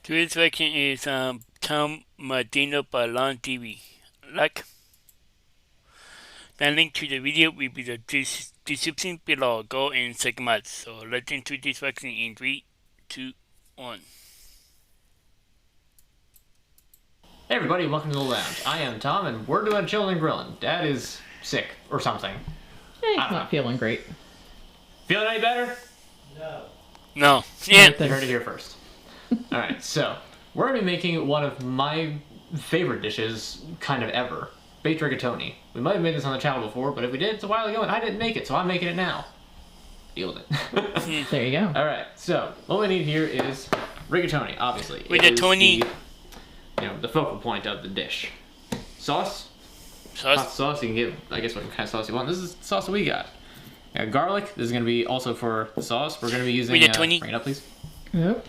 Today's question is Tom Medina by Lon TV. Like, the link to the video will be the description below. Go in segments. So let's into this question in 3, 2, 1. Hey everybody, welcome to the lounge. I am Tom, and we're doing chilling and grilling. Dad is sick or something. He's not feeling great. Feeling any better? No. Yeah. You heard it here first. Alright, so we're going to be making one of my favorite dishes kind of ever. Baked rigatoni. We might have made this on the channel before, but if we did, it's a while ago and I didn't make it, so I'm making it now. Deal with it. There you go. Alright, so what we need here is rigatoni, obviously. Rigatoni. The focal point of the dish. Sauce? Hot sauce, you can get, I guess, what kind of sauce you want. This is the sauce that we got. Garlic. This is going to be also for the sauce. We're going to be using... bring it up, please. Yep.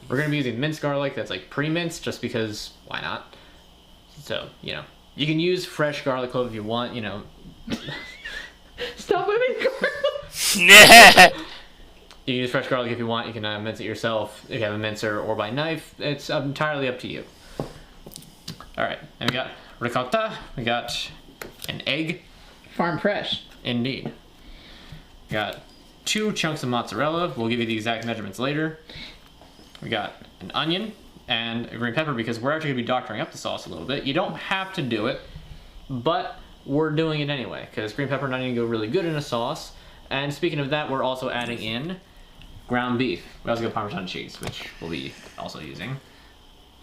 We're going to be using minced garlic that's like pre-minced just because why not? So, you can use fresh garlic clove if you want, Stop moving garlic. Yeah. You can use fresh garlic if you want. You can mince it yourself if you have a mincer or by knife. It's entirely up to you. Alright, and we got ricotta. We got an egg. Farm fresh. Indeed. We got 2 chunks of mozzarella. We'll give you the exact measurements later. We got an onion and a green pepper because we're actually going to be doctoring up the sauce a little bit. You don't have to do it, but we're doing it anyway because green pepper and onion go really good in a sauce. And speaking of that, we're also adding in ground beef. We also got Parmesan cheese, which we'll be also using.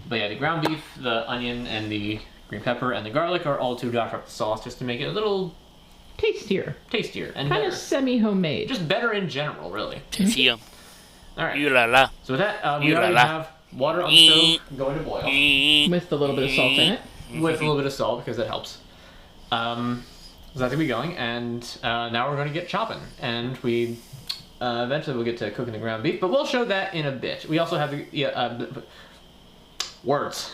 But yeah, the ground beef, the onion, and the green pepper and the garlic are all to doctor up the sauce just to make it a little Tastier. and Kind better. of semi-homemade. Just better in general, really. Tastier. Alright. You la la. So with that, we already have water on the stove going to boil. With a little bit of salt in it. With a little bit of salt, because that helps. So that's going to be going, and now we're going to get chopping. And we eventually we'll get to cooking the ground beef, but we'll show that in a bit. We also have the... words.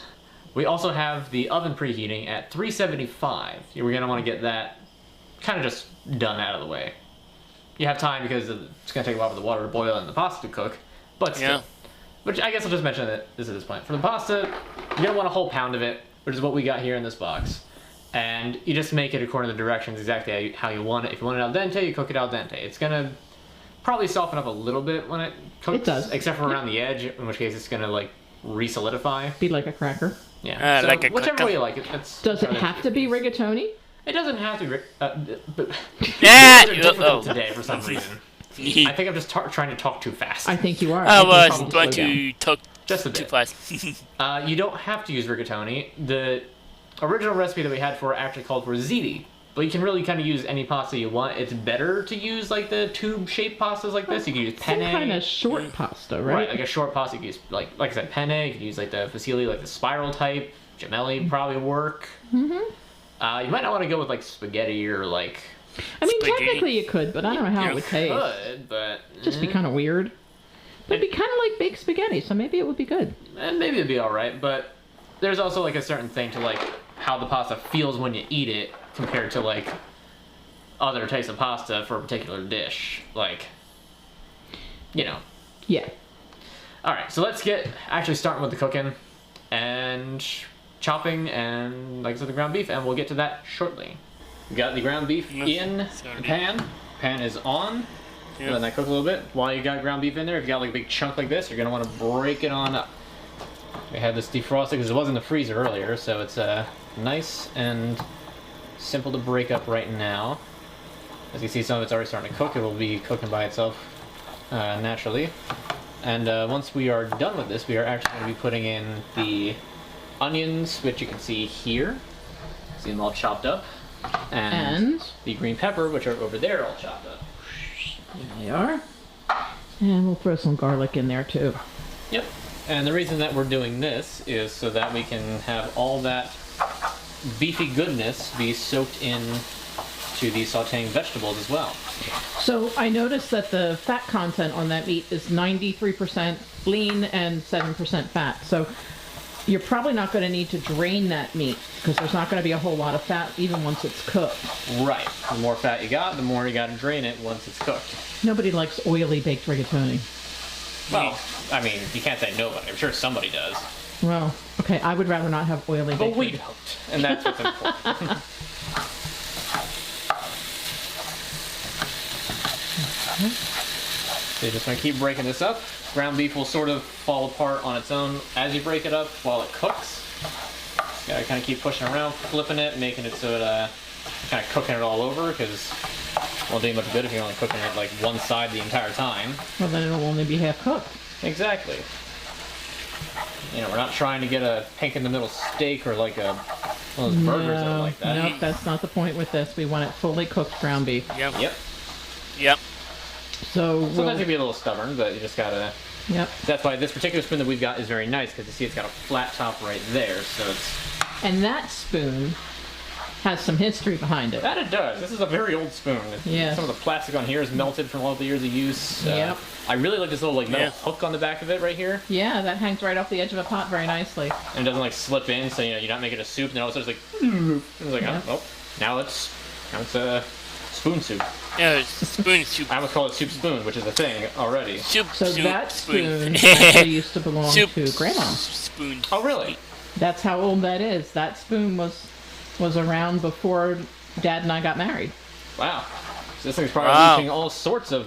We also have the oven preheating at 375. We're going to want to get that kind of just done out of the way. You have time because it's going to take a while for the water to boil and the pasta to cook, but still. Yeah. Which I guess I'll just mention this at this point. For the pasta, you're going to want a whole pound of it, which is what we got here in this box. And you just make it according to the directions exactly how you want it. If you want it al dente, you cook it al dente. It's going to probably soften up a little bit when it cooks. It does. Except for around the edge, in which case it's going to like re-solidify. Be like a cracker. Yeah. So like a whichever cracker. way you like it. Does it have to be rigatoni? It doesn't have to be. But Yeah. they're difficult today for some reason. I think I'm just trying to talk too fast. I think you are. I think was probably going slow down. to talk Just a too bit. fast. You don't have to use rigatoni. The original recipe that we had for it actually called for ziti. But you can really kind of use any pasta you want. It's better to use like the tube-shaped pastas like this. You can use penne. Some kind of short pasta, right? Right, like a short pasta. You can use like I said, penne. You can use like the fusilli, like the spiral type. Gemelli probably work. Mm-hmm. You might not want to go with like spaghetti or like. I mean, Spaghetti. technically you could, but I don't know how it would taste. Good, but Just be kind of weird. But it'd be kind of like baked spaghetti, so maybe it would be good. maybe it'd be all right. But there's also like a certain thing to like how the pasta feels when you eat it compared to like other types of pasta for a particular dish. Like, Yeah. All right, so let's get actually starting with the cooking and chopping and like I said, the ground beef, and we'll get to that shortly. We got the ground beef in the pan. Pan is on. Yeah. Let that cook a little bit. While you got ground beef in there, if you got like a big chunk like this, you're gonna want to break it on up. We had this defrosted because it was in the freezer earlier, so it's nice and simple to break up right now. As you see, some of it's already starting to cook. It will be cooking by itself naturally. And once we are done with this, we are actually going to be putting in the onions, which you can see here. See them all chopped up. And the green pepper, which are over there all chopped up. There they are. And we'll throw some garlic in there too. Yep. And the reason that we're doing this is so that we can have all that beefy goodness be soaked in to the sauteing vegetables as well. So I noticed that the fat content on that meat is 93% lean and 7% fat. So you're probably not going to need to drain that meat because there's not going to be a whole lot of fat even once it's cooked. Right. The more fat you got, the more you got to drain it once it's cooked. Nobody likes oily baked rigatoni. Well, I mean, you can't say nobody. I'm sure somebody does. Well, okay, I would rather not have oily But bacon. we don't. And that's what's important. So you're just going to keep breaking this up. Ground beef will sort of fall apart on its own as you break it up while it cooks. You gotta kind of keep pushing around, flipping it, making it so it kind of cooking it all over, because it won't do you much good if you're only cooking it like one side the entire time. Well, then it'll only be half cooked. Exactly. You know, we're not trying to get a pink in the middle steak or like one of those burgers that are like that. Nope, that's not the point with this. We want it fully cooked ground beef. Yep. Yep. Yep. So Sometimes you can be a little stubborn, but you just gotta. Yep. That's why this particular spoon that we've got is very nice, because you see it's got a flat top right there, so it's. And that spoon has some history behind it. That it does. This is a very old spoon. Yes. Some of the plastic on here is melted from all the years of use. Yep. I really like this little like metal Yeah. hook on the back of it right here, Yeah, that hangs right off the edge of a pot very nicely. and it doesn't like slip in, so you know you're not making a soup, and then all of a sudden it's like, Yeah. oh, now it's spoon soup. Yeah, spoon soup. I almost call it soup spoon, which is a thing already. Soup. So soup, that spoon actually used to belong Soup to Grandma. Spoon. Oh, really? That's how old that is. That spoon was around before Dad and I got married. Wow. So this thing's probably Wow. losing all sorts of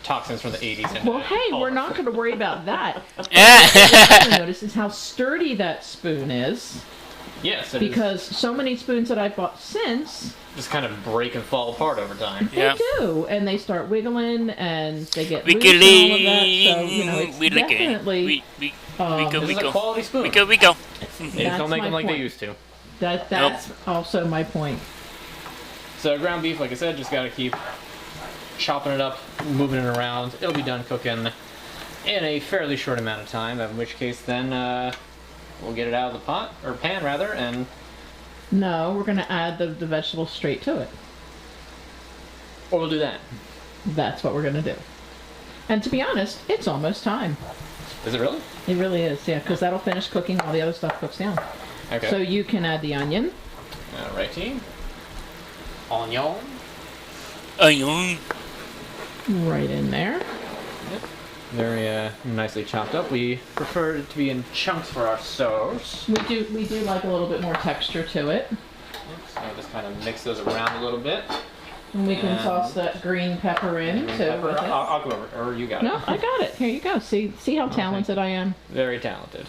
toxins from the 80s. And, Well, hey, all we're the- not going to worry about that. Yeah. What I notice is how sturdy that spoon is, Yes, it is. because so many spoons that I've bought since, Just kind of break and fall apart over time. they Yeah. do, and they start wiggling and they get loose and all of that. So you know, it's We like it. definitely We um, go. This We is a go. quality spoon. We go. We go. They just That's don't make my them like point. they used to. that's also my point. So ground beef, like I said, just gotta keep chopping it up, moving it around. It'll be done cooking in a fairly short amount of time, in which case then we'll get it out of the pot, or pan rather, and No, we're going to add the vegetables straight to it. or we'll do that. That's what we're going to do. And to be honest, it's almost time. Is it really? It really is, yeah, because that'll finish cooking while the other stuff cooks down. Okay. So you can add the onion. Alrighty. Onion. Onion. Right in there. Very nicely chopped up. We prefer it to be in chunks for our sauce. We do like a little bit more texture to it. So just kind of mix those around a little bit. And we can And- toss that green pepper in too. Pepper. with it. I'll go over, or you got No, it. I got it. Here you go. See how talented I am. Very talented.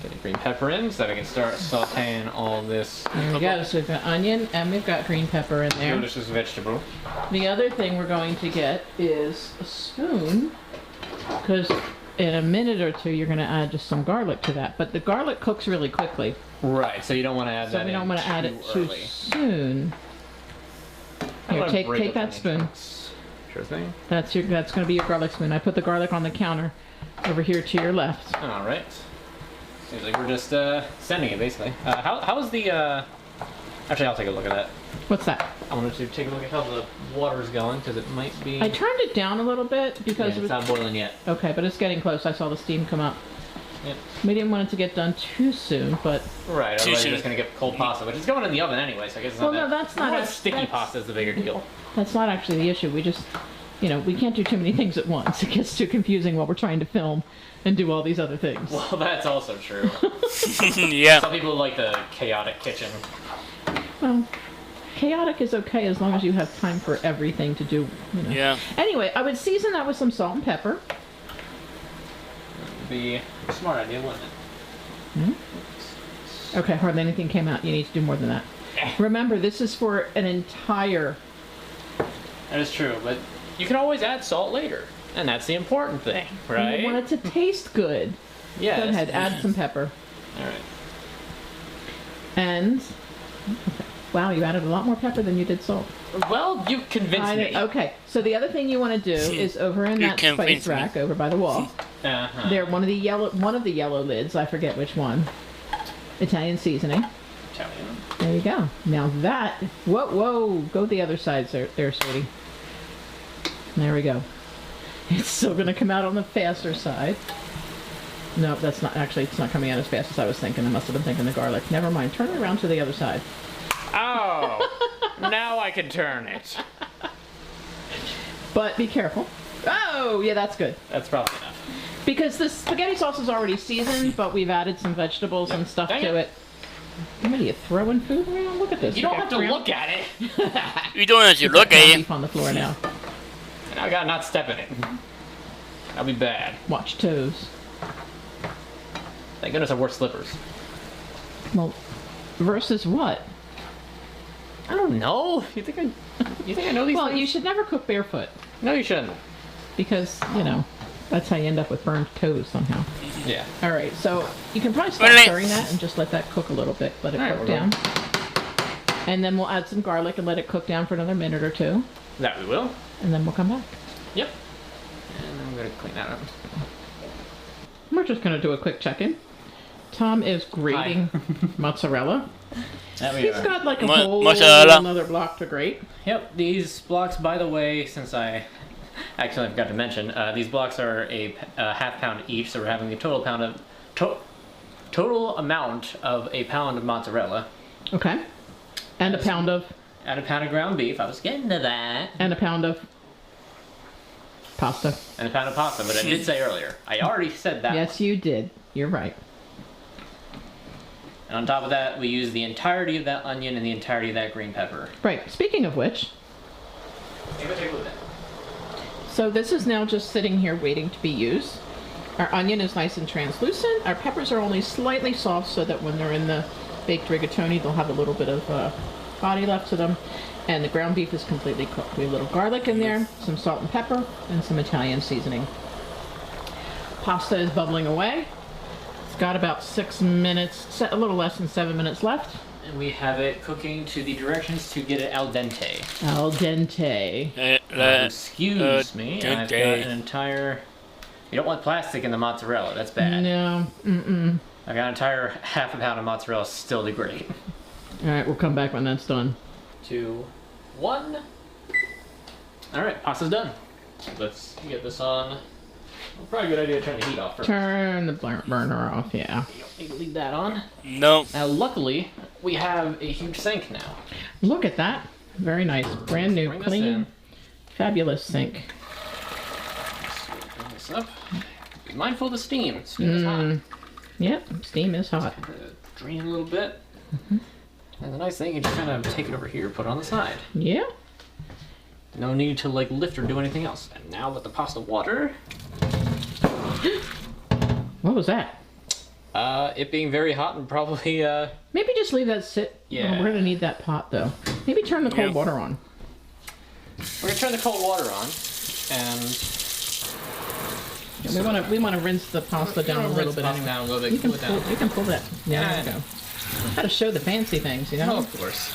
Get the green pepper in so that we can start sauteing all this There we go. So we've got onion and we've got green pepper in there. delicious vegetable. The other thing we're going to get is a spoon, because in a minute or two you're going to add just some garlic to that. But the garlic cooks really quickly, Right, so you don't want to add so that we don't in want to add it too early. soon. I'm Here, gonna take break up that any spoon. chunks. Sure thing. That's going to be your garlic spoon. I put the garlic on the counter over here to your left. All right. Seems like we're just sending it basically. How is the? Actually, I'll take a look at that. What's that? I wanted to take a look at how the water's going because it might be. I turned it down a little bit Yeah, because it it's was not boiling yet. okay, but it's getting close. I saw the steam come up. Yep. We didn't want it to get done too soon, but Right, Too otherwise soon. you're just gonna get cold pasta, which is going in the oven anyway, so I guess it's not Well, no, that. that's not More a- sticky that's- pasta is the bigger deal. that's not actually the issue. We just, we can't do too many things at once. It gets too confusing while we're trying to film and do all these other things. Well, that's also true. Yeah. Some people like the chaotic kitchen. Well, chaotic is okay as long as you have time for everything to do. Yeah. Anyway, I would season that with some salt and pepper. Be a smart idea, wouldn't it? Okay, hardly anything came out. You need to do more than that. Remember, this is for an entire. That is true, but you can always add salt later, and that's the important thing, right? You want it to taste good. Yeah. Go ahead, add some pepper. All right. And. Okay. Wow, you added a lot more pepper than you did salt. Well, you convinced me. Okay, so the other thing you want to do is over in You that spice convinced me. rack over by the wall. Uh-huh. There, one of the yellow lids. I forget which one. Italian seasoning. Italian. There you go. Now that. Whoa! Go the other side, there, sweetie. There we go. It's still going to come out on the faster side. No, that's not. Actually, it's not coming out as fast as I was thinking. I must have been thinking the garlic. Never mind. Turn it around to the other side. Oh, now I can turn it. But be careful. Oh, yeah, that's good. That's probably enough. Because the spaghetti sauce is already seasoned, but we've added some vegetables and stuff Dang to it. it. What are you throwing food around? Look at this. You don't have to look at it. You don't have to look at it. Beef on the floor now. I gotta not step in it. That'll be bad. Watch toes. Thank goodness I wore slippers. Well, versus what? I don't know. You think I know these Well, things? you should never cook barefoot No, you shouldn't. because, you know, that's how you end up with burned toes somehow. Yeah. All right, so you can probably stop Really? stirring that and just let that cook a little bit. Let it All right, cook we're down. And then we'll add some garlic and let it cook down for another minute or two. That we will. And then we'll come back. Yep. And I'm gonna clean that up. We're just going to do a quick check-in. Tom is grating mozzarella. That we He's are. got like a Mo- whole mozzarella. another block to grate. Yep, these blocks, by the way, since I actually forgot to mention, these blocks are a half pound each, so we're having a total amount of a pound of mozzarella Okay. And a pound of, and a pound of ground beef. I was getting to that. and a pound of pasta. And a pound of pasta, but I did say earlier. I already said that. Yes, you did. You're right. And on top of that, we use the entirety of that onion and the entirety of that green pepper. Right. Speaking of which, Take a look at that. so this is now just sitting here waiting to be used. Our onion is nice and translucent. Our peppers are only slightly soft so that when they're in the baked rigatoni, they'll have a little bit of body left to them. And the ground beef is completely cooked. We have a little garlic in there, some salt and pepper, and some Italian seasoning. Pasta is bubbling away. It's got about 6 minutes, a little less than 7 minutes left. And we have it cooking to the directions to get it al dente. Al dente. Excuse me, I've got an entire... You don't want plastic in the mozzarella, that's bad. No. Mm-mm. I've got an entire half a pound of mozzarella still to grate. All right, we'll come back when that's done. 2, 1. Alright, pasta's done. Let's get this on. Probably a good idea to turn the heat off first. Turn the burner off, yeah. You don't need to leave that on. No. Now, luckily, we have a huge sink now. Look at that. Very nice. Brand new, Bring this clean, in. fabulous sink. Bring this up. Be mindful of the steam. Steam is hot. Yep, steam is hot. Drain it a little bit. And the nice thing, you just kind of take it over here, put it on the side. Yeah. No need to like lift or do anything else. And now with the pasta water, What was that? it being very hot and probably Maybe just leave that sit. Yeah. Oh, we're gonna need that pot though. Maybe turn the cold Yeah. water on. we're gonna turn the cold water on, and We wanna rinse the pasta down a little bit anyway. down a little bit. You can cool it down. pull, you can pull that. Yeah, Yeah. there you go. Gotta show the fancy things, you know. Oh, of course.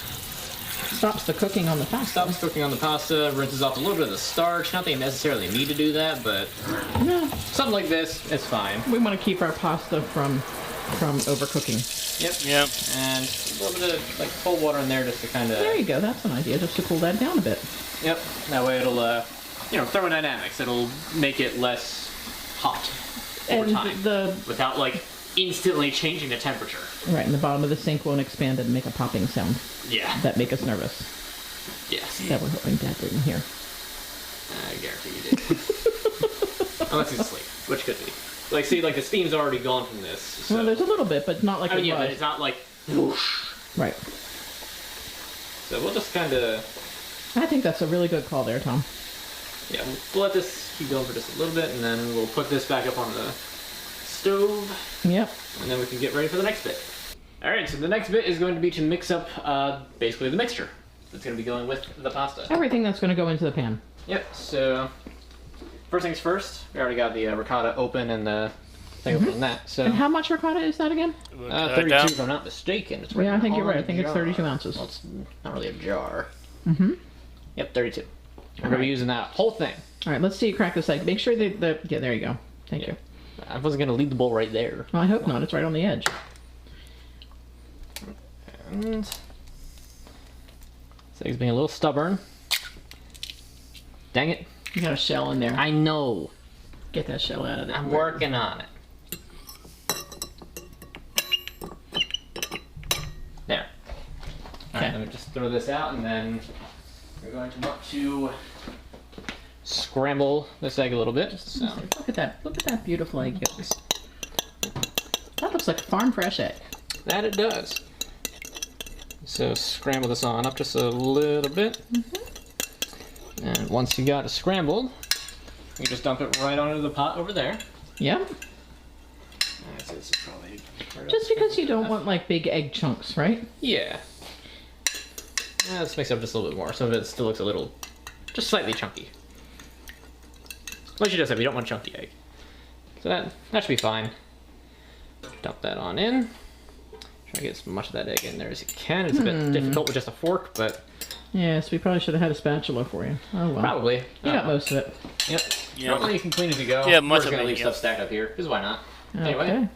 Stops the cooking on the pasta. Stops cooking on the pasta, rinses off a little bit of the starch. Not that you necessarily need to do that, but No, something like this, it's fine. we want to keep our pasta from overcooking. Yep. Yep. And a little bit of like cold water in there just to kind There of. you go. That's an idea, just to cool that down a bit. Yep. That way it'll, thermodynamics. It'll make it less hot over And time without like instantly changing the temperature. right in the bottom of the sink won't expand and make a popping sound Yeah. that make us nervous. Yes. That we're hoping Dad didn't hear. I guarantee you did. Unless he's asleep, which could be. Like, see, like the steam's already gone from this. So. Well, there's a little bit, but not like I mean, it yeah, but was. it's not like whoosh. Right. So we'll just kind of, I think that's a really good call there, Tom. yeah, we'll let this keep going for just a little bit, and then we'll put this back up on the stove, Yep. and then we can get ready for the next bit. All right, so the next bit is going to be to mix up basically the mixture that's going to be going with the pasta. Everything that's going to go into the pan. Yep. So first things first, we already got the ricotta open and the thing open on that. So And how much ricotta is that again? 32, if I'm not mistaken. It's Yeah, I think you're on right. I the think it's jar. 32 ounces. Well, it's not really a jar. Mm-hmm. Yep, 32. We're going to be using that whole thing. All right, let's see you crack this egg. Make sure that yeah, there you go. Thank you. I wasn't going to leave the bowl right there. Well, I hope not. It's right on the edge. And this egg's being a little stubborn. Dang it. You got a shell in there. I know. Get that shell out of there. I'm working on it. There. Alright, Okay. let me just throw this out, and then we're going to want to scramble this egg a little bit. So. Look at that. Look at that beautiful egg yolks. That looks like a farm fresh egg. That it does. So scramble this on up just a little bit. And once you got it scrambled, you just dump it right onto the pot over there. Yep. So this is probably Just because you don't want like big egg chunks, right? Yeah. Let's mix it up just a little bit more. Some of it still looks a little, just slightly chunky. Like she just said, we don't want chunky egg. So that should be fine. Dump that on in. Try to get as much of that egg in there as you can. It's a bit difficult with just a fork, but... Yes, we probably should have had a spatula for you. Oh well. Probably. You got most of it. Yep. Yeah. Normally you can clean as you go. Yeah, We're most just of going to it, leave yeah. stuff stacked up here, because why not? Anyway, Okay.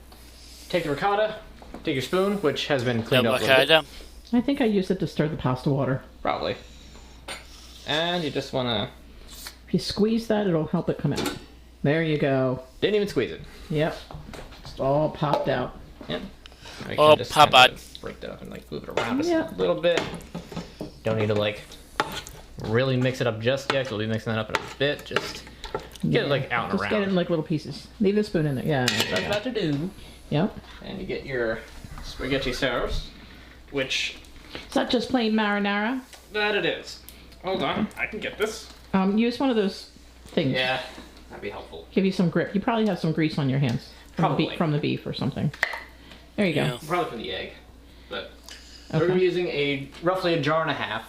take the ricotta, take your spoon, which has been cleaned up a little bit. Avocado. I think I used it to stir the pasta water. Probably. And you just want to... If you squeeze that, it'll help it come out. There you go. Didn't even squeeze it. Yep. It's all popped out. Yep. Now you Oh, can just pop kind out. of break that up and like move it around just Yeah. a little bit. Don't need to like really mix it up just yet. 'Cause we'll be mixing that up in a bit. Just get it like out and Just around. get it in like little pieces. Leave the spoon in there. Yeah. That's what I'm about to do. Yep. And you get your spaghetti sauce, which Is that just plain marinara? that it is. Hold on, I can get this. Use one of those things. Yeah, that'd be helpful. Give you some grip. You probably have some grease on your hands. Probably. From the beef or something. There you go. Yeah. Probably from the egg, but Okay. we're using roughly a jar and a half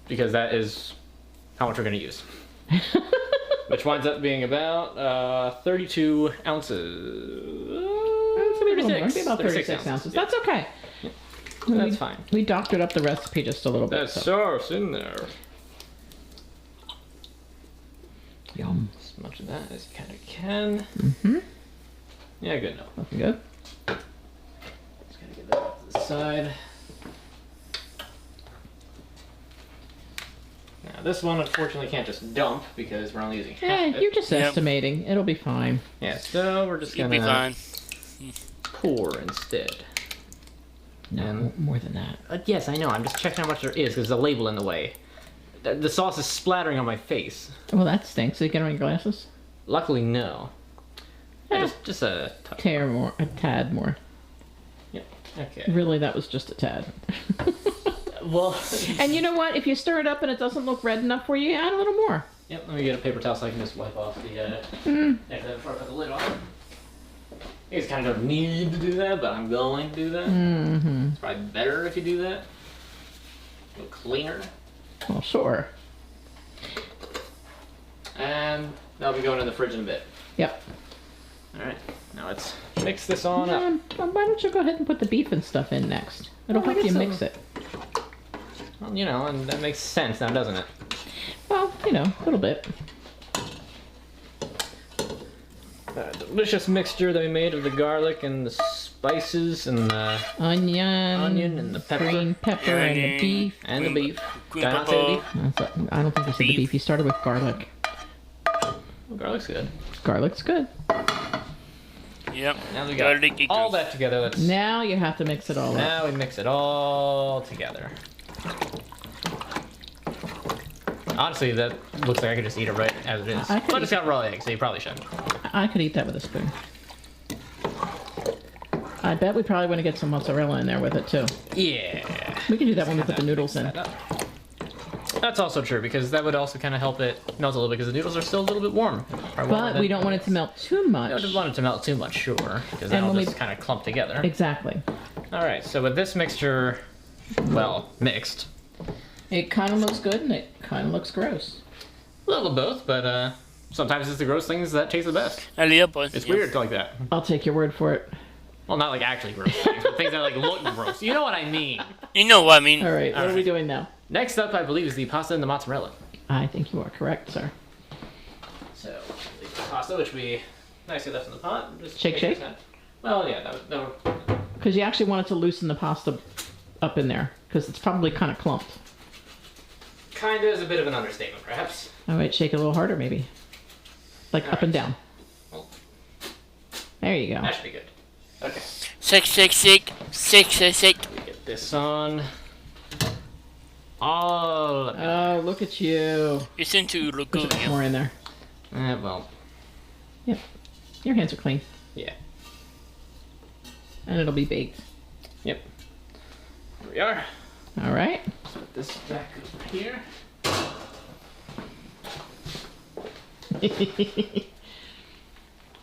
because that is how much we're going to use. Which winds up being about 32 ounces. Maybe about 36 ounces. Yeah. That's okay. That's fine. We doctored up the recipe just a little bit. That So. sauce in there. Yum. As much of that as you kind of can. Mm-hmm. Yeah, good enough. Looking good. Just gotta get that off to the side. Now this one unfortunately can't just dump because we're only using half Eh, of it. you're just Yep. estimating. It'll be fine. Yeah, so we're just You'll gonna be fine. pour instead. No, And- more than that. Yes, I know. I'm just checking how much there is because there's a label in the way. The sauce is splattering on my face. Well, that stinks. Did you get on your glasses? Luckily, no. Eh. Just a touch. A tad more. Yep. Okay. Really, that was just a tad. Well. And you know what? If you stir it up and it doesn't look red enough for you, add a little more. Yep. Let me get a paper towel so I can just wipe off the. Before I put the lid on. You guys kind of don't need to do that, but I'm going to do that. Mm-hmm. It's probably better if you do that. A little cleaner. Well, sure. And that'll be going in the fridge in a bit. Yep. Alright, now let's mix this on up. Well, why don't you go ahead and put the beef and stuff in next? It'll Well, I help you guess mix so. it. Well, you know, and that makes sense now, doesn't it? Well, a little bit. That delicious mixture that we made of the garlic and the spices and the Onion and the pepper. green pepper, and the Onion. beef. and the beef. Green Did I not say the pepper. beef? I don't think you said the Beef. beef. You started with garlic. Well, garlic's good. Garlic's good. Yep. Now we got Garlic all equals- that together. Let's Now you have to mix it all up. now we mix it all together. Honestly, that looks like I could just eat it right as it is. I could But it's got raw eggs, so you probably shouldn't. I could eat that with a spoon. I bet we probably want to get some mozzarella in there with it too. Yeah. We can do that when we put the noodles in. That's also true because that would also kind of help it melt a little bit because the noodles are still a little bit warm. But we don't want it to melt too much. I don't want it to melt too much, sure, because then And it'll when just kind of clump together. Exactly. All right, so with this mixture, well, mixed, It kind of looks good and it kind of looks gross. a little of both, but sometimes it's the gross things that taste the best. Yeah, boys. It's Yeah. weird like that. I'll take your word for it. Well, not like actually gross things, but things that like look gross. You know what I mean. You know what I mean. All right, what are we doing now? Next up, I believe, is the pasta and the mozzarella. I think you are correct, sir. So, leave the pasta, which we nicely left in the pot. Just Shake, shake? that. Well, yeah, that would Because you actually wanted to loosen the pasta up in there, because it's probably kind of clumped. kind of is a bit of an understatement, perhaps. All right, shake it a little harder, maybe. Like All up and right. down. Well, There you go. that should be good. Okay. Shake, shake, shake, shake, shake, shake. Get this on. All of it. Oh, look at you. It's into There's a lagoon. bit more in there. Well, Yep. Your hands are clean. yeah. And it'll be baked. Yep. Here we are. All right. Put this back over here.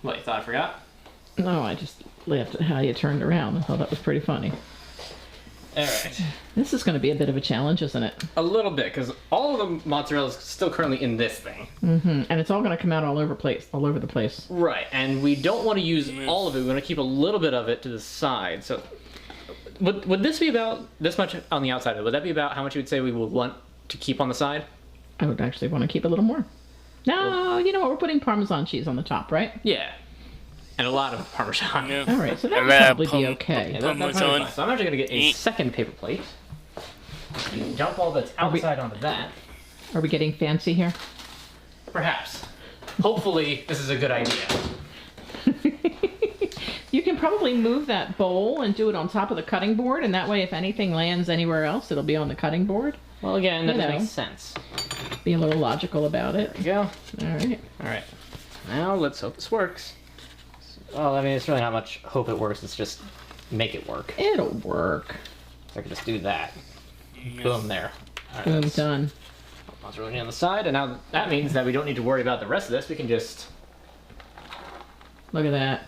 What, you thought I forgot? No, I just laughed at how you turned around. I thought that was pretty funny. Alright. This is going to be a bit of a challenge, isn't it? A little bit, because all of the mozzarella is still currently in this thing. Mm-hmm. And it's all going to come out all over the place. Right, and we don't want to use all of it. We want to keep a little bit of it to the side. So, would this be about this much on the outside? Would that be about how much you would say we would want to keep on the side? I would actually want to keep a little more. No, you know what? We're putting Parmesan cheese on the top, right? Yeah. And a lot of Parmesan. Yeah. All right, so that would Yeah, probably be okay. Yeah, that's Parmesan. fine. So I'm actually going to get a second paper plate. Dump all that's outside onto that. Are we getting fancy here? Perhaps. Hopefully, this is a good idea. You can probably move that bowl and do it on top of the cutting board, and that way if anything lands anywhere else, it'll be on the cutting board. Well, again, that You doesn't know. make sense. Be a little logical about it. There you go. All right. All right. Now, let's hope this works. Well, I mean, it's really not much hope it works. It's just make it work. It'll work. So I can just do that. Boom, there. All right, Boom, that's done. mozzarella on the side, and now that means that we don't need to worry about the rest of this. We can just Look at that.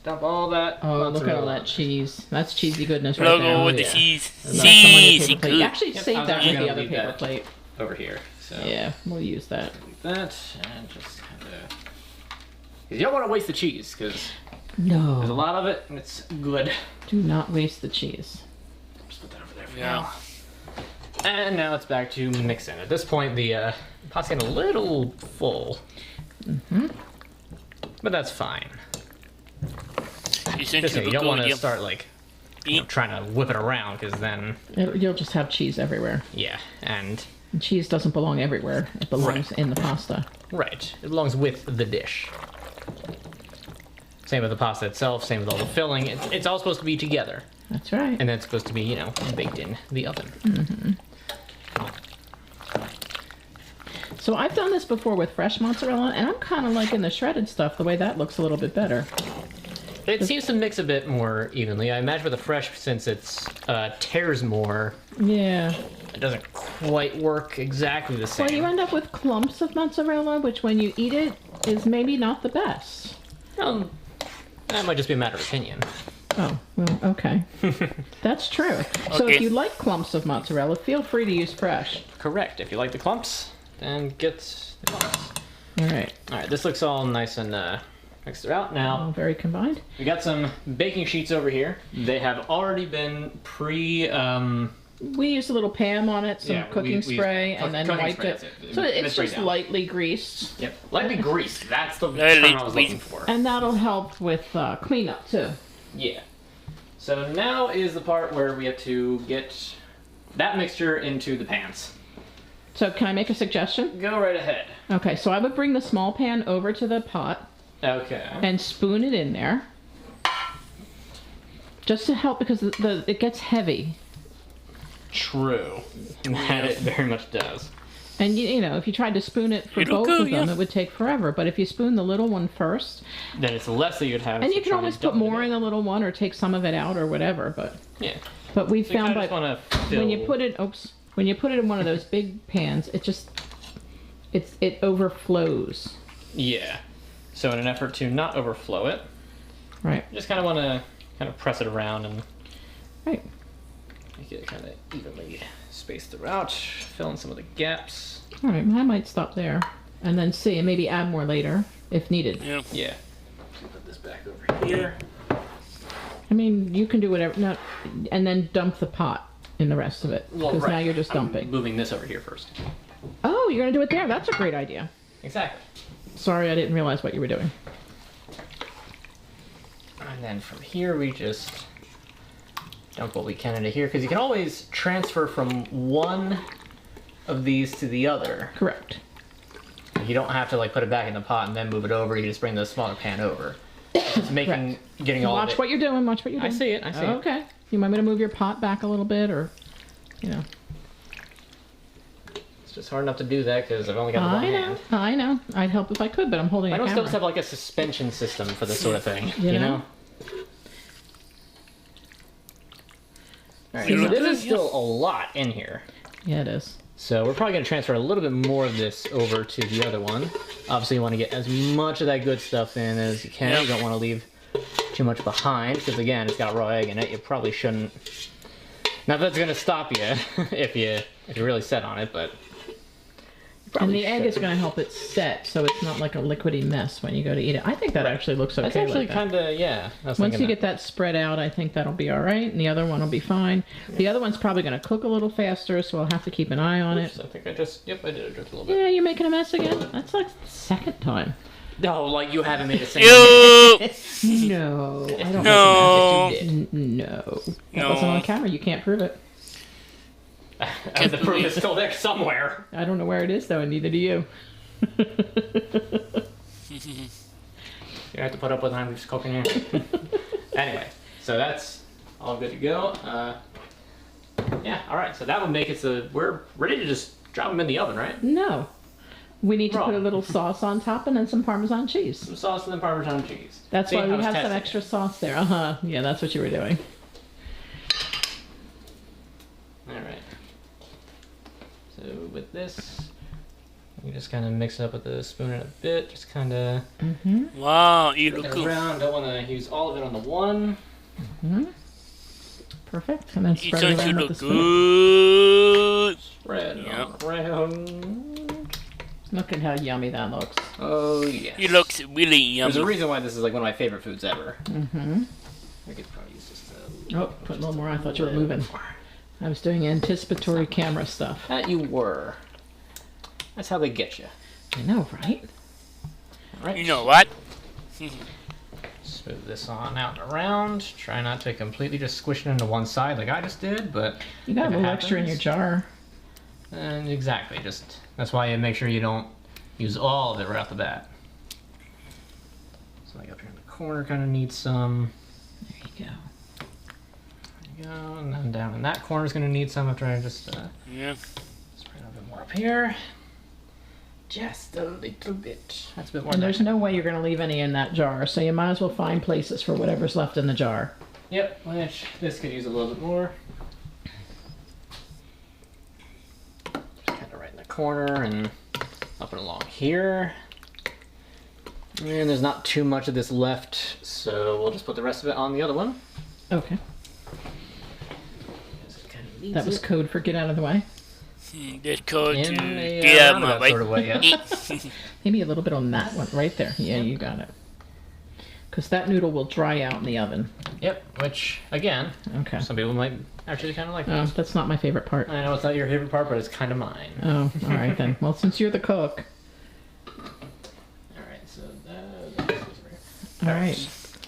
dump all that. Oh, look at all mozzarella. that cheese. That's cheesy goodness right Logo there. with the yeah. cheese. That's some on your Cheesy paper plate. good. Actually, Yep, I save was that actually with the gonna other leave paper that. plate. Over here. So Yeah, we'll use that. leave that and just kind of. Because you don't want to waste the cheese, because there's a No, lot of it and it's good. do not waste the cheese. Just put that over there for Yeah. now. And now it's back to mixing. At this point, the pot's getting a little full. But that's fine. Just you don't want to start like trying to whip it around, because then You'll just have cheese everywhere. yeah, and And cheese doesn't belong everywhere. It belongs in the pasta. right, it belongs with the dish. Same with the pasta itself. Same with all the filling. It's all supposed to be together, That's right. and then it's supposed to be baked in the oven. So I've done this before with fresh mozzarella, and I'm kind of liking the shredded stuff, the way that looks a little bit better. It seems to mix a bit more evenly. I imagine with the fresh, since it's tears more, Yeah. it doesn't quite work exactly the same. Well, you end up with clumps of mozzarella, which when you eat it is maybe not the best. That might just be a matter of opinion. Oh, well, okay. That's true. So Okay. if you like clumps of mozzarella, feel free to use fresh. Correct. If you like the clumps, then get the clumps. All right. All right, this looks all nice and mixed out. Now, All very combined. we got some baking sheets over here. They have already been We used a little Pam on it, some Yeah, we- cooking we- spray, and then cooking wiped spray, it. that's it. So it's Let's break just down. lightly greased. Yep, lightly greased. That's the Lightly term I was looking greased. for. And that'll help with cleanup, too. Yeah. So now is the part where we have to get that mixture into the pans. So can I make a suggestion? Go right ahead. Okay, so I would bring the small pan over to the pot Okay. and spoon it in there. Just to help, because it gets heavy. True. That it very much does. And you know, if you tried to spoon it for It'll both go, of them, yeah. it would take forever. But if you spoon the little one first, Then it's less that you'd have. and to you can try to always put dump it more in the little one or take some of it out or whatever. Yeah. But we So you found kinda by just want to when you put it in one of those big pans, it overflows. Yeah. So in an effort to not overflow it, Right. you just kind of want to press it around and Right. make it kind of evenly spaced throughout, fill in some of the gaps. All right. I might stop there and then see, and maybe add more later if needed. Yeah. Yeah. Put this back over here. I mean, you can do whatever. No, and then dump the pot in the rest of it, Well, because right. now you're just I'm dumping. moving this over here first. Oh, you're gonna do it there. That's a great idea. Exactly. Sorry, I didn't realize what you were doing. And then from here we just dump what we can into here, because you can always transfer from one of these to the other. Correct. You don't have to put it back in the pot and then move it over. You just bring the smaller pan over. It's making getting all of Watch it. what you're doing. Watch what you're I doing. see it. I see it. Okay. You want me to move your pot back a little bit, or, you know? It's just hard enough to do that because I've only got the one hand. I know. I'd help if I could, but I'm holding I a know camera. stoves have like a suspension system for this sort of thing. You know? Alright, so this is still a lot in here. Yeah, it is. So we're probably going to transfer a little bit more of this over to the other one. Obviously you want to get as much of that good stuff in as you can. Yep. You don't want to leave too much behind because again, it's got raw egg in it. You probably shouldn't. Not that it's going to stop you if you're really set on it, but And the egg is should. going to help it set, so it's not like a liquidy mess when you go to eat it. I think that actually looks okay. That's actually like that. kind of, yeah. Once you get that spread out, I think that'll be all right, and the other one will be fine. The other one's probably going to cook a little faster, so I'll have to keep an eye on it. I think I did it just a little bit. Yeah, you're making a mess again? That's like the second time. No, like you haven't made a You. single. No, I don't No. make a mess. No. That No. wasn't on camera. You can't prove it. And the proof is still there somewhere. I don't know where it is, though, and neither do you. You have to put up with I'm just cooking here. Anyway, so that's all good to go. Yeah, all right. So that would make it so we're ready to just drop them in the oven, right? No. We need to Wrong. put a little sauce on top and then some Parmesan cheese. Some sauce and then Parmesan cheese. That's See, why I we was have some testing. extra sauce there. Uh-huh. Yeah, that's what you were doing. All right. So with this, you just kind of mix it up with the spoon in a bit. Just kind of Wow, you work look it good. around. Don't want to use all of it on the one. Perfect. And then You spread it don't you around with look the spoon. good. Spread it Yep. all around. Look at how yummy that looks. Oh yes. You looks really There's a yummy. reason why this is like one of my favorite foods ever. I could probably use just a Oh, put a little more. I thought you were moving. I was doing anticipatory camera stuff. That you were. That's how they get you. I know, right? All right. You know what? Smooth this on out and around. Try not to completely just squish it into one side like I just did, but You got if a it little extra in your happens- jar. And exactly, just that's why you make sure you don't use all of it right off the bat. So like up here in the corner, kind of needs some. There you go. There you go, and then down in that corner is going to need some after I just Yeah. spread a bit more up here. Just a little bit. That's a bit more. And than there's no way you're going to leave any in that jar, so you might as well find places for whatever's left in the jar. Yep, which this could use a little bit more. Just kind of right in the corner and up and along here. And there's not too much of this left, so we'll just put the rest of it on the other one. Okay. Just kind of needs That was it code for get out of the way. That's called in to a get out of my roundabout way. sort of way, yeah. Maybe a little bit on that one right there. Yeah, you got it. Because that noodle will dry out in the oven. Yep, which, again, Okay. some people might actually kind of like Oh, that. that's not my favorite part. I know it's not your favorite part, but it's kind of mine. Oh, all right then. Well, since you're the cook. Alright, so that goes over here. All right.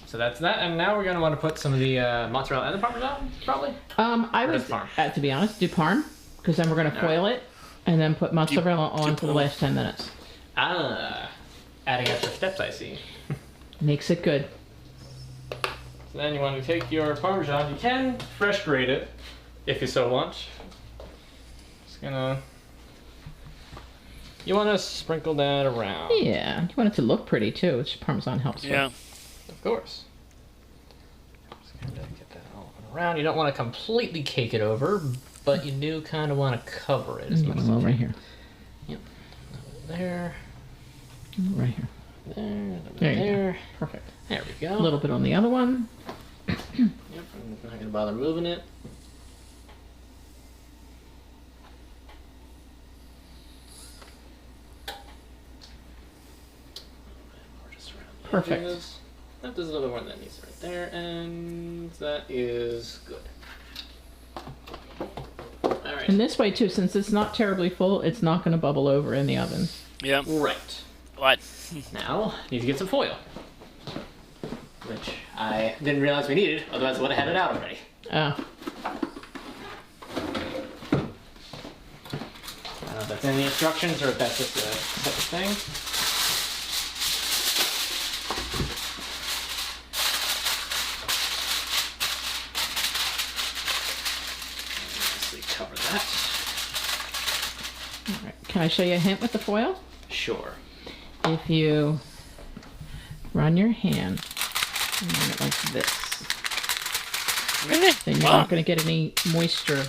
So that's that, and now we're going to want to put some of the mozzarella and the Parmesan, probably. I Or would, just parm? to be honest, do parm. Because then we're going to foil it. And then put mozzarella on for the last 10 minutes. Ah, adding extra steps, I see. Makes it good. So then you want to take your Parmesan, you can fresh grate it, if you so want. Just gonna... You want to sprinkle that around. Yeah. You want it to look pretty too, which Parmesan helps Yeah. with. Of course. Just kind of get that all around. You don't want to completely cake it over, but you do kind of want to cover it as much as you Well, can. right here. Yep. There, Right here. there, There you go. there. Perfect. There we go. A little bit on the other one. Yep, I'm not going to bother moving it. Perfect. That is another one that needs right there, and that is good. Alright. And this way too, since it's not terribly full, it's not going to bubble over in the oven. Yeah. Right. What? Now, need to get some foil. Which I didn't realize we needed, otherwise I would have had it out already. Oh. I don't know if that's in the instructions or if that's just a separate thing. Cover that. All right. Can I show you a hint with the foil? Sure. If you run your hand and run it like this, Really? then you're not going to get any moisture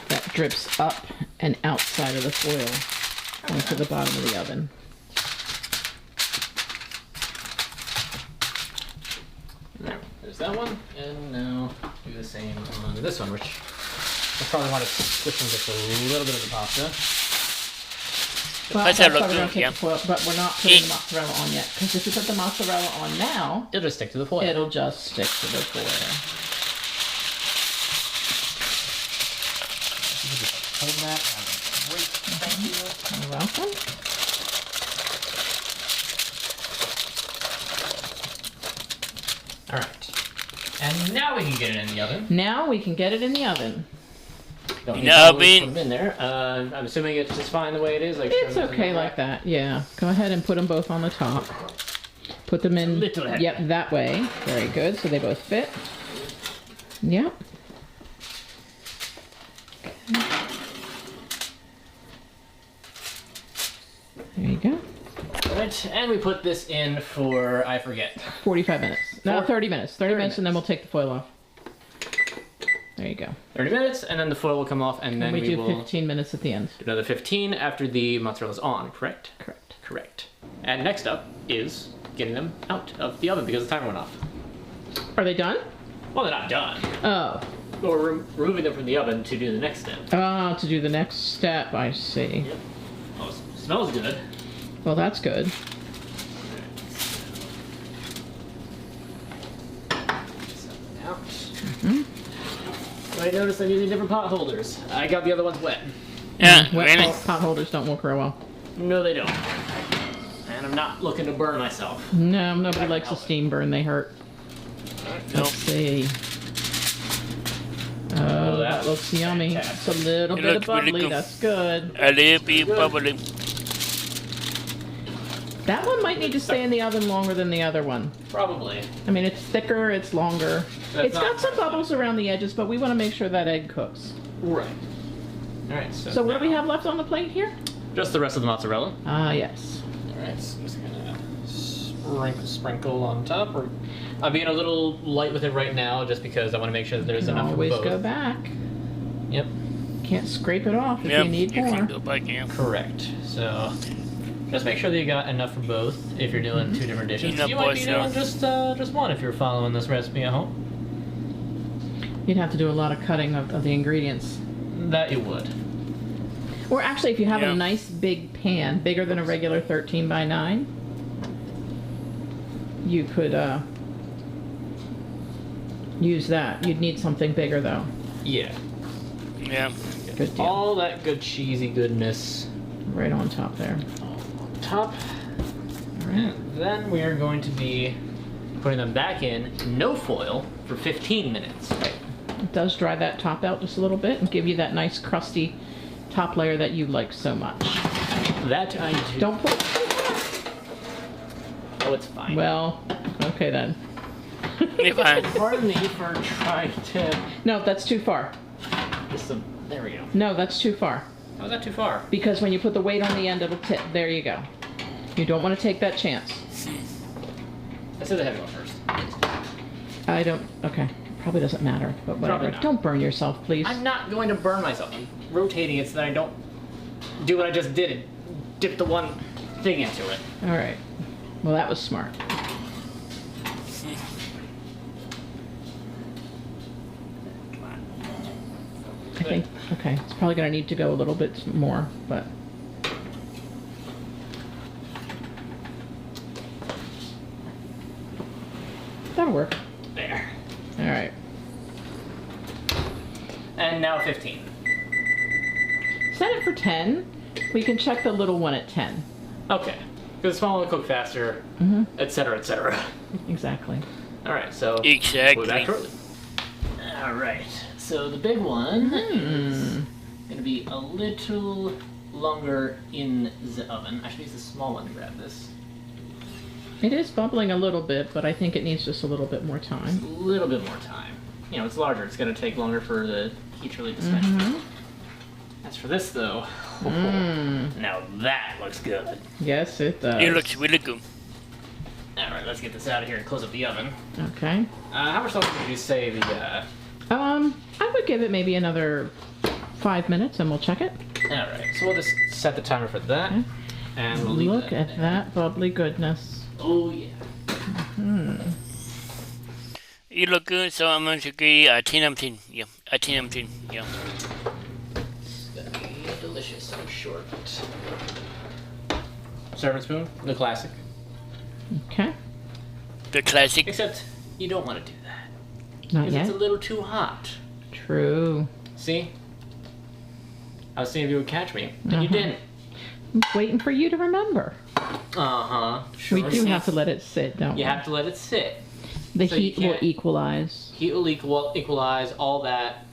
that drips up and outside of the foil onto the bottom of the oven. There's that one, and now do the same on this one, which I probably want to switch in just a little bit of the pasta. Well, Let's that's have a why we're look going to through, take yeah. the foil, but we're not putting the mozzarella on yet, because if you put the mozzarella on now, It'll just stick to the foil. it'll just stick to the foil. Hold that. Great. Thank you. You're welcome. All right. And now we can get it in the oven. Now we can get it in the oven. Don't In need the to always oven. put them in there. I'm assuming it's just fine the way it is. Like It's okay like that, yeah. Go ahead and put them both on the top. Put them in, little heavy. yep, that way. Very good, so they both fit. Yep. There you go. Right, and we put this in for, I forget. 45 minutes. No, 40 30 minutes. 30 minutes, and then we'll take the foil off. There you go. 30 minutes, and then the foil will come off, and then And we do will 15 minutes at the end. do another 15 after the mozzarella's on, correct? Correct. Correct. And next up is getting them out of the oven because the timer went off. Are they done? Well, they're not done. Oh. But we're removing them from the oven to do the next step. Oh, to do the next step, I see. Yep. Oh, it smells good. Well, that's good. Out. I noticed I'm using different pot holders. I got the other ones wet. Yeah, Wet really? pot holders don't work very well. No, they don't. And I'm not looking to burn myself. No, nobody likes a steam burn. They hurt. Nope. Let's see. Oh, that that's looks yummy. fantastic. It's a little It bit of looks really bubbly. good. That's good. A little bit bubbly. That one might need to stay in the oven longer than the other one. Probably. I mean, it's thicker, it's longer. That's It's not got some bubbles around the edges, but we want to make sure that egg cooks. Right. Alright, So what do we have left on the plate here? Just the rest of the mozzarella. Ah, yes. Alright, so I'm just gonna sprinkle on top. I'm being a little light with it right now just because I want to make sure that there's You can enough for always both. go back. Yep, Can't scrape it off if Yep, you need you more. can go back in. correct. So just make sure that you got enough for both if you're doing two different dishes. Peanut You might be butter. doing just one if you're following this recipe at home. You'd have to do a lot of cutting of the ingredients. That you would. Or actually, if you have Yeah. a nice big pan, bigger than a regular 13 by 9, you could use that. You'd need something bigger though. Yeah. Yeah. Good deal. All that good cheesy goodness Right on top there. on top. All right. And then we are going to be putting them back in, no foil, for 15 minutes. It does dry that top out just a little bit and give you that nice crusty top layer that you like so much. That I do. Don't put it too far. Oh, it's fine. Well, okay then. Be fine. Pardon me for trying to. No, that's too far. Just some. There we go. No, that's too far. Oh, is that too far? Because when you put the weight on the end, it'll tip. There you go. You don't want to take that chance. I said the heavy one first. I don't. Okay. Probably doesn't matter, but whatever. Probably not. Don't burn yourself, please. I'm not going to burn myself. I'm rotating it so that I don't do what I just did and dip the one thing into it. All right. Well, that was smart. I think. Okay. It's probably going to need to go a little bit more, but. That'll work. There. All right. And now 15. Set it for 10. We can check the little one at 10. Okay. Because the small one will cook faster, etc., etc. Exactly. Alright, so. Exactly. We'll be back shortly. Alright, so the big one is going to be a little longer in the oven. I should use the small one to grab this. It is bubbling a little bit, but I think it needs just a little bit more A time. little bit more time. You know, it's larger. It's going to take longer for the heat to really dispense. As for this, though, now that looks good. Yes, it does. It looks really good. All right, let's get this out of here and close up the oven. Okay. How much longer would you say the? I would give it maybe another 5 minutes, and we'll check it. All right, so we'll just set the timer for that, and we'll leave Look that at that bubbly goodness. Oh yeah. It looks good, so I'm going to give a 10 out of 10. Yeah, a 10 out of 10. Yeah. It's gonna be delicious, I'm sure. Serving spoon, the classic. Okay. The classic. Except you don't want to do that Not because yet. it's a little too hot. True. See? I was seeing if you would catch me, and you didn't. I'm waiting for you to remember. Uh-huh. Sure. We do have to let it sit, don't we? You have to let it sit. The So you heat will can't- equalize. Heat will equalize all that.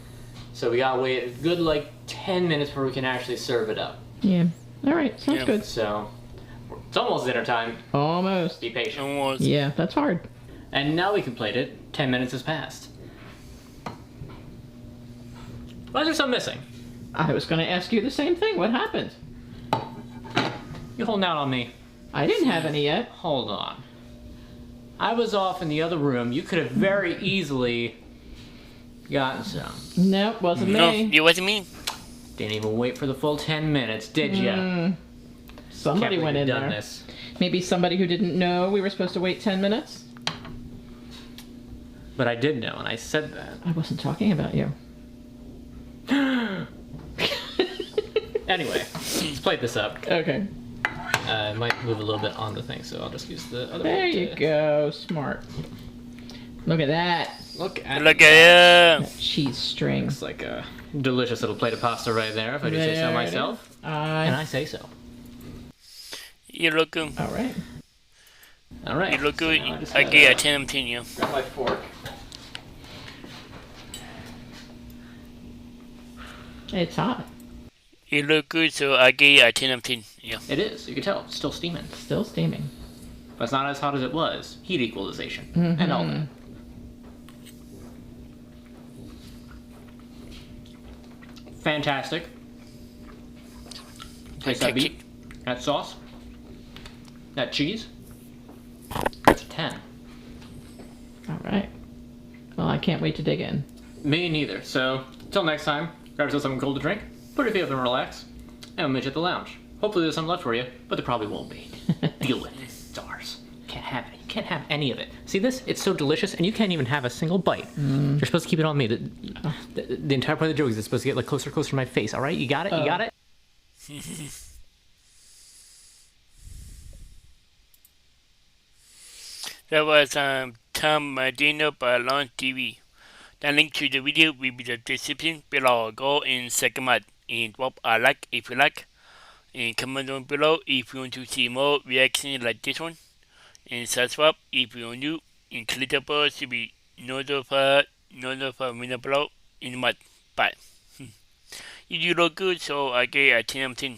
So we gotta wait a good 10 minutes before we can actually serve it up. Yeah. All right. Sounds Yeah. good. So it's almost dinner time. Almost. Be patient. Almost. Yeah, that's hard. And now we can plate it. 10 minutes has passed. Why is there something missing? I was going to ask you the same thing. What happened? You holding out on me? I didn't have any yet. Hold on. I was off in the other room. You could have very easily gotten some. Nope, wasn't No, me. it wasn't me. Didn't even wait for the full 10 minutes, did ya? Somebody went in there. This. Maybe somebody who didn't know we were supposed to wait 10 minutes? But I did know, and I said that. I wasn't talking about you. Anyway, let's plate this up. Okay. It might move a little bit on the thing, so I'll just use the other There one you to- go. Smart. Look at that. Look at Look at That cheese string. Looks like a delicious little plate of pasta right there, if I do say so There it myself. And I say so. it. Look good. All right. All right. It look good. So now I just I gotta give a 10 out of 10. Yeah. grab my fork. It's hot. It look good, so I give a 10 out of 10. Yeah. It is. You can tell. It's still steaming. Still steaming. But it's not as hot as it was. Heat equalization. And all that. Fantastic. Taste that Fantastic. beef. That sauce. That cheese. That's a 10. All right. Well, I can't wait to dig in. Me neither. So, till next time, grab yourself something cold to drink, put your feet up and relax, and we'll meet you at the lounge. Hopefully there's some left for you, but there probably won't be. Deal with it. It's ours. Can't have it. You can't have any of it. See this? It's so delicious, and you can't even have a single bite. You're supposed to keep it on me. The entire point of the joke is it's supposed to get closer to my face, alright? You got it? You got it? That was Tom Medina by Launch TV. The link to the video will be in the description below. Go and check them out and drop a like if you like. And comment down below if you want to see more reactions like this one. And subscribe if you are new. And click the bell to be notified when I upload in a month. Bye. You do look good, so I get a 10 out of 10.